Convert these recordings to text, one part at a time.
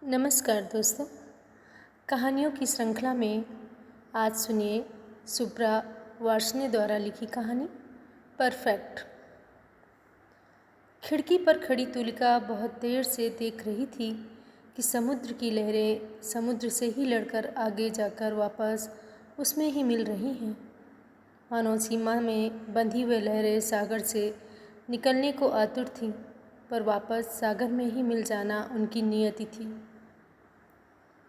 नमस्कार दोस्तों। कहानियों की श्रृंखला में आज सुनिए सुब्रा वार्ष्णेय द्वारा लिखी कहानी परफेक्ट। खिड़की पर खड़ी तुलिका बहुत देर से देख रही थी कि समुद्र की लहरें समुद्र से ही लड़कर आगे जाकर वापस उसमें ही मिल रही हैं। मानो सीमा में बंधी हुई लहरें सागर से निकलने को आतुर थीं, पर वापस सागर में ही मिल जाना उनकी नियति थी।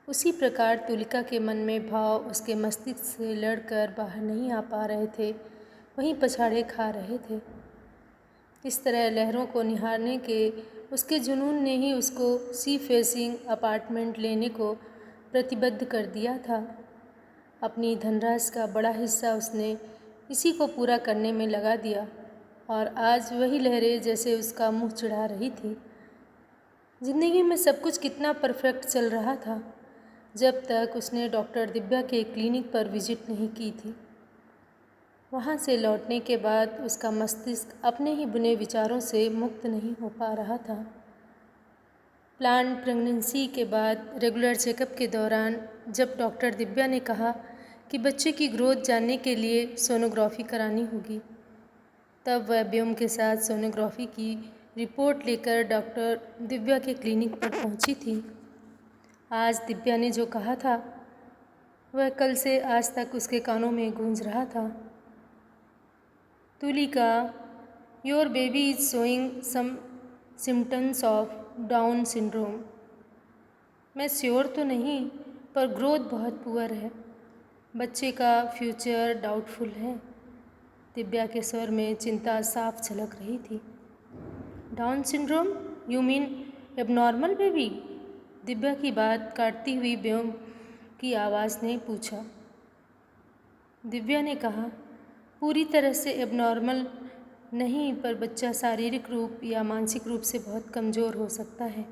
उसी प्रकार तुलिका के मन में भाव उसके मस्तिष्क से लड़कर बाहर नहीं आ पा रहे थे, वहीं पछाड़े खा रहे थे। इस तरह लहरों को निहारने के उसके जुनून ने ही उसको सी फेसिंग अपार्टमेंट लेने को प्रतिबद्ध कर दिया था। अपनी धनराशि का बड़ा हिस्सा उसने इसी को पूरा करने में लगा दिया और आज वही लहरें जैसे उसका मुंह चिढ़ा रही थी। जिंदगी में सब कुछ कितना परफेक्ट चल रहा था जब तक उसने डॉक्टर दिव्या के क्लिनिक पर विजिट नहीं की थी। वहाँ से लौटने के बाद उसका मस्तिष्क अपने ही बुने विचारों से मुक्त नहीं हो पा रहा था। प्लान्ड प्रेगनेंसी के बाद रेगुलर चेकअप के दौरान जब डॉक्टर दिव्या ने कहा कि बच्चे की ग्रोथ जानने के लिए सोनोग्राफी करानी होगी, तब वह व्योम के साथ सोनोग्राफी की रिपोर्ट लेकर डॉक्टर दिव्या के क्लिनिक पर पहुंची थी। आज दिव्या ने जो कहा था वह कल से आज तक उसके कानों में गूंज रहा था। Tulika, your baby is showing some symptoms of Down syndrome. मैं श्योर तो नहीं, पर ग्रोथ बहुत पुअर है। बच्चे का फ्यूचर डाउटफुल है। दिव्या के स्वर में चिंता साफ झलक रही थी। Down syndrome? You mean abnormal baby? Divya की बात काटती हुई व्योम की आवाज़ ने पूछा। दिव्या ने कहा, पूरी तरह से एबनॉर्मल नहीं, पर बच्चा शारीरिक रूप या मानसिक रूप से बहुत कमज़ोर हो सकता है।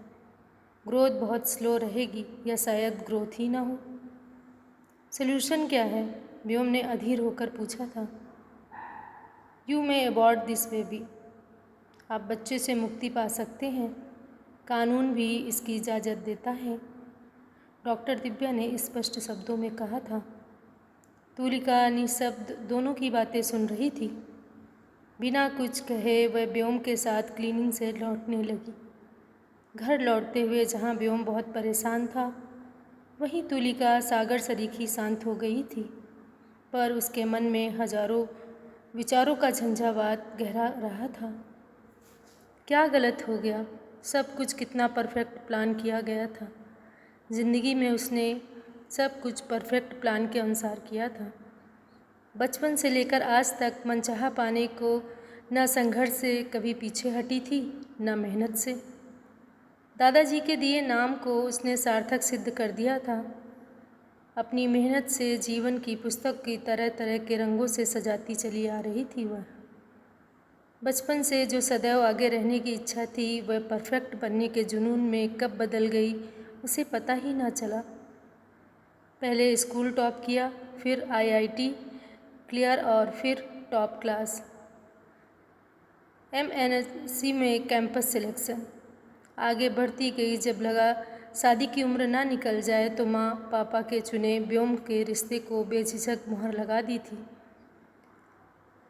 ग्रोथ बहुत स्लो रहेगी या शायद ग्रोथ ही ना हो। सल्यूशन क्या है? व्योम ने अधीर होकर पूछा था। You may abort this baby. आप बच्चे से मुक्ति पा सकते हैं। कानून भी इसकी इजाज़त देता है, डॉक्टर दिव्या ने स्पष्ट शब्दों में कहा था। तुलिका निशब्द दोनों की बातें सुन रही थी। बिना कुछ कहे वह व्योम के साथ क्लिनिक से लौटने लगी। घर लौटते हुए जहाँ व्योम बहुत परेशान था, वहीं तुलिका सागर सरीखी शांत हो गई थी, पर उसके मन में हजारों विचारों का झंझावात गहरा रहा था। क्या गलत हो गया? सब कुछ कितना परफेक्ट प्लान किया गया था। ज़िंदगी में उसने सब कुछ परफेक्ट प्लान के अनुसार किया था। बचपन से लेकर आज तक मनचाहा पाने को न संघर्ष से कभी पीछे हटी थी, न मेहनत से। दादाजी के दिए नाम को उसने सार्थक सिद्ध कर दिया था। अपनी मेहनत से जीवन की पुस्तक की तरह तरह के रंगों से सजाती चली आ रही थी। वह बचपन से जो सदैव आगे रहने की इच्छा थी, वह परफेक्ट बनने के जुनून में कब बदल गई उसे पता ही ना चला। पहले स्कूल टॉप किया, फिर आईआईटी क्लियर और फिर टॉप क्लास, एमएनसी में कैंपस सिलेक्शन। आगे बढ़ती गई। जब लगा शादी की उम्र ना निकल जाए तो माँ पापा के चुने व्योम के रिश्ते को बेझिझक मुहर लगा दी थी।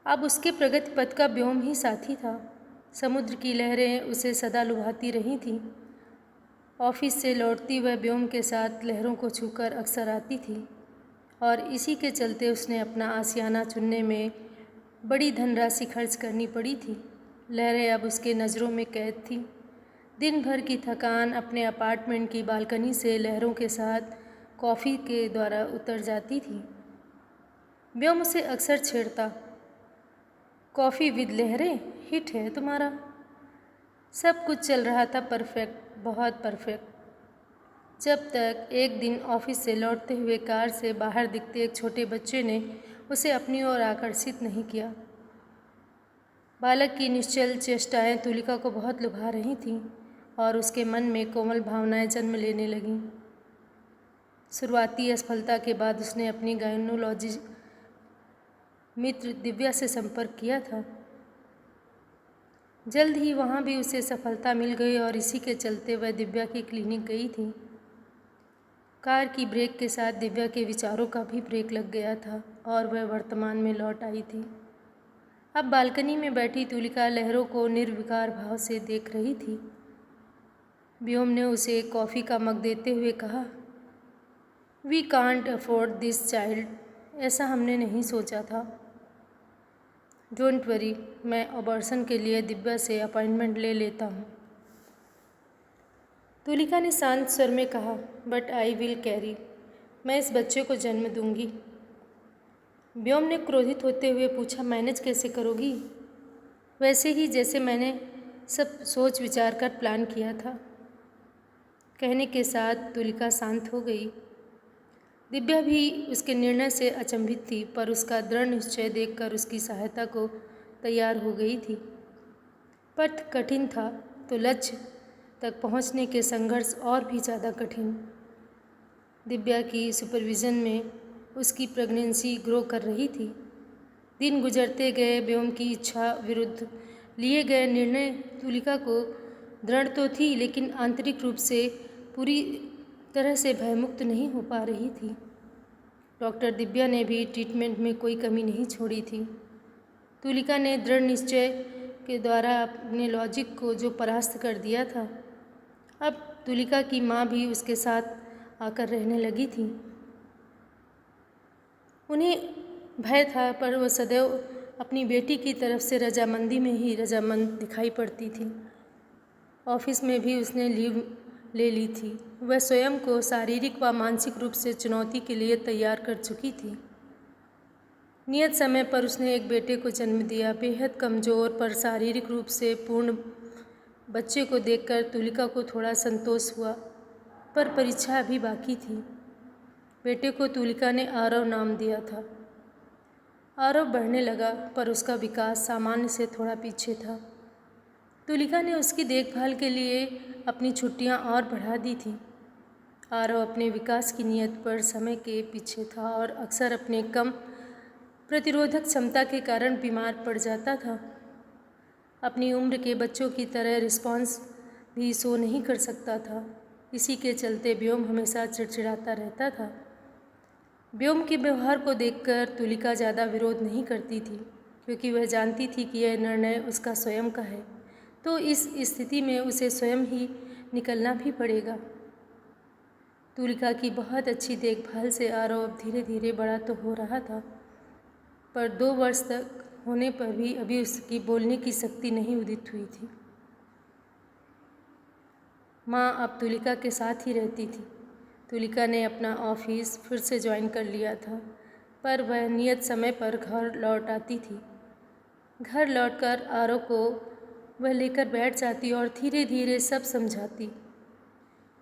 अब उसके प्रगति पथ का व्योम ही साथी था। समुद्र की लहरें उसे सदा लुभाती रही थीं। ऑफिस से लौटती वह व्योम के साथ लहरों को छूकर अक्सर आती थी और इसी के चलते उसने अपना आशियाना चुनने में बड़ी धनराशि खर्च करनी पड़ी थी। लहरें अब उसके नज़रों में कैद थीं। दिन भर की थकान अपने अपार्टमेंट की बालकनी से लहरों के साथ कॉफ़ी के द्वारा उतर जाती थी। व्योम उसे अक्सर छेड़ता, कॉफ़ी विद लहरें हिट है तुम्हारा। सब कुछ चल रहा था परफेक्ट, बहुत परफेक्ट, जब तक एक दिन ऑफिस से लौटते हुए कार से बाहर दिखते एक छोटे बच्चे ने उसे अपनी ओर आकर्षित नहीं किया। बालक की निश्चल चेष्टाएं तुलिका को बहुत लुभा रही थीं और उसके मन में कोमल भावनाएं जन्म लेने लगीं। शुरुआती असफलता के बाद उसने अपनी गायनोलॉजी मित्र दिव्या से संपर्क किया था। जल्द ही वहाँ भी उसे सफलता मिल गई और इसी के चलते वह दिव्या की क्लिनिक गई थी। कार की ब्रेक के साथ दिव्या के विचारों का भी ब्रेक लग गया था और वह वर्तमान में लौट आई थी। अब बालकनी में बैठी तुलिका लहरों को निर्विकार भाव से देख रही थी। व्योम ने उसे एक कॉफ़ी का मग देते हुए कहा, we can't afford this child, ऐसा हमने नहीं सोचा था। डोंट वरी, मैं अबॉर्शन के लिए दिव्या से अपॉइंटमेंट ले लेता हूँ। तुलिका ने शांत स्वर में कहा, बट आई विल कैरी, मैं इस बच्चे को जन्म दूंगी। व्योम ने क्रोधित होते हुए पूछा, मैनेज कैसे करोगी? वैसे ही जैसे मैंने सब सोच विचार कर प्लान किया था। कहने के साथ तुलिका शांत हो गई। दिव्या भी उसके निर्णय से अचंभित थी, पर उसका दृढ़ निश्चय देखकर उसकी सहायता को तैयार हो गई थी। पथ कठिन था तो लक्ष्य तक पहुंचने के संघर्ष और भी ज़्यादा कठिन। दिव्या की सुपरविज़न में उसकी प्रेगनेंसी ग्रो कर रही थी। दिन गुजरते गए, व्योम की इच्छा विरुद्ध लिए गए निर्णय तुलिका को दृढ़ तो थी, लेकिन आंतरिक रूप से पूरी तरह से भयमुक्त नहीं हो पा रही थी। डॉक्टर दिव्या ने भी ट्रीटमेंट में कोई कमी नहीं छोड़ी थी। तुलिका ने दृढ़ निश्चय के द्वारा अपने लॉजिक को जो परास्त कर दिया था, अब तुलिका की माँ भी उसके साथ आकर रहने लगी थी। उन्हें भय था, पर वह सदैव अपनी बेटी की तरफ से रजामंदी में ही रजामंद दिखाई पड़ती थी। ऑफिस में भी उसने लीव ले ली थी। वह स्वयं को शारीरिक व मानसिक रूप से चुनौती के लिए तैयार कर चुकी थी। नियत समय पर उसने एक बेटे को जन्म दिया। बेहद कमज़ोर पर शारीरिक रूप से पूर्ण बच्चे को देखकर तुलिका को थोड़ा संतोष हुआ, पर परीक्षा अभी बाकी थी। बेटे को तुलिका ने आरव नाम दिया था। आरव बढ़ने लगा, पर उसका विकास सामान्य से थोड़ा पीछे था। तुलिका ने उसकी देखभाल के लिए अपनी छुट्टियां और बढ़ा दी थी। आरव अपने विकास की नियत पर समय के पीछे था और अक्सर अपने कम प्रतिरोधक क्षमता के कारण बीमार पड़ जाता था। अपनी उम्र के बच्चों की तरह रिस्पॉन्स भी शो नहीं कर सकता था। इसी के चलते व्योम हमेशा चिड़चिड़ाता रहता था। व्योम के व्यवहार को देखकर तुलिका ज़्यादा विरोध नहीं करती थी, क्योंकि वह जानती थी कि यह निर्णय उसका स्वयं का है, तो इस स्थिति में उसे स्वयं ही निकलना भी पड़ेगा। तुलिका की बहुत अच्छी देखभाल से आरव अब धीरे धीरे बड़ा तो हो रहा था, पर 2 वर्ष तक होने पर भी अभी उसकी बोलने की शक्ति नहीं उदित हुई थी। माँ अब तुलिका के साथ ही रहती थी। तुलिका ने अपना ऑफिस फिर से ज्वाइन कर लिया था, पर वह नियत समय पर घर लौट आती थी। घर लौटकर आरव को वह लेकर बैठ जाती और धीरे धीरे सब समझाती।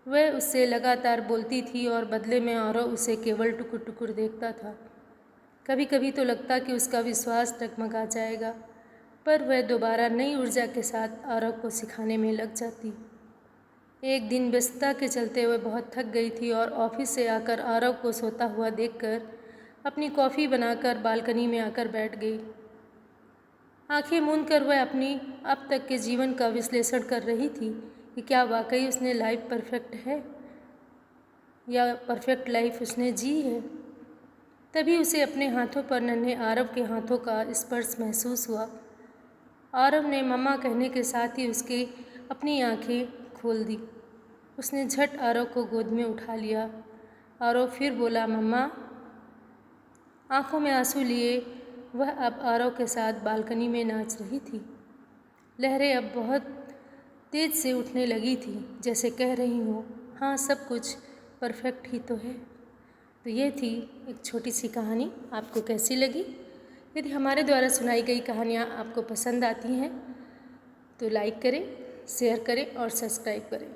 वह उससे लगातार बोलती थी और बदले में आरव उसे केवल टुकुर टुकुर देखता था। कभी कभी तो लगता कि उसका विश्वास डगमगा जाएगा, पर वह दोबारा नई ऊर्जा के साथ आरव को सिखाने में लग जाती। एक दिन व्यस्तता के चलते वह बहुत थक गई थी और ऑफिस से आकर आरव को सोता हुआ देखकर अपनी कॉफ़ी बनाकर बालकनी में आकर बैठ गई। आंखें मूंदकर वह अपनी अब तक के जीवन का विश्लेषण कर रही थी कि क्या वाकई उसने लाइफ परफेक्ट है या परफेक्ट लाइफ उसने जी है। तभी उसे अपने हाथों पर नन्हे आरव के हाथों का स्पर्श महसूस हुआ। आरव ने मम्मा कहने के साथ ही उसके अपनी आंखें खोल दी। उसने झट आरव को गोद में उठा लिया। आरव फिर बोला, मम्मा। आंखों में आंसू लिए वह अब आरव के साथ बालकनी में नाच रही थी। लहरें अब बहुत तेज से उठने लगी थी, जैसे कह रही हो, हाँ सब कुछ परफेक्ट ही तो है। तो ये थी एक छोटी सी कहानी। आपको कैसी लगी? यदि हमारे द्वारा सुनाई गई कहानियाँ आपको पसंद आती हैं तो लाइक करें, शेयर करें और सब्सक्राइब करें।